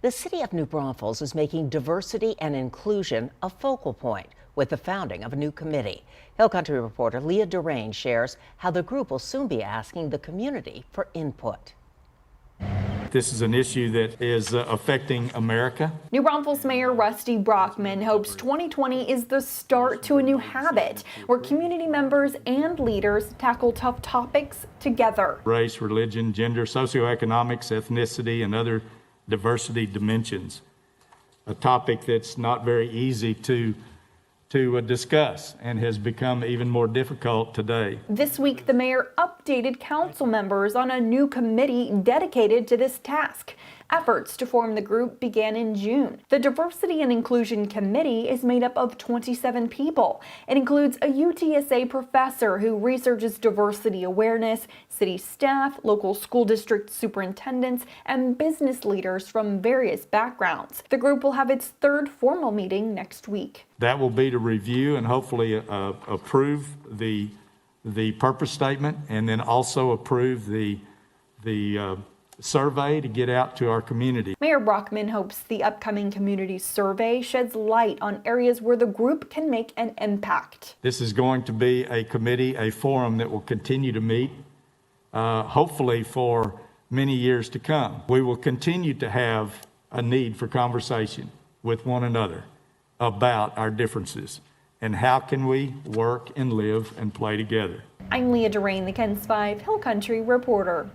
The city of New Braunfels is making diversity and inclusion a focal point with the founding of a new committee. Hill Country reporter Leah Durain shares how the group will soon be asking the community for input. This is an issue that is affecting America. New Braunfels Mayor Rusty Brockman hopes 2020 is the start to a new habit where community members and leaders tackle tough topics together. Race, religion, gender, socioeconomics, ethnicity, and other diversity dimensions. A topic that's not very easy to discuss and has become even more difficult today. This week, the mayor updated council members on a new committee dedicated to this task. Efforts to form the group began in June. The Diversity and Inclusion Committee is made up of 27 people. It includes a UTSA professor who researches diversity awareness, city staff, local school district superintendents, and business leaders from various backgrounds. The group will have its third formal meeting next week. That will be to review and hopefully approve the purpose statement, and then also approve the survey to get out to our community. Mayor Brockman hopes the upcoming community survey sheds light on areas where the group can make an impact. This is going to be a committee, a forum that will continue to meet, hopefully for many years to come. We will continue to have a need for conversation with one another about our differences and how can we work and live and play together. I'm Leah Durain, the KENS 5 Hill Country reporter.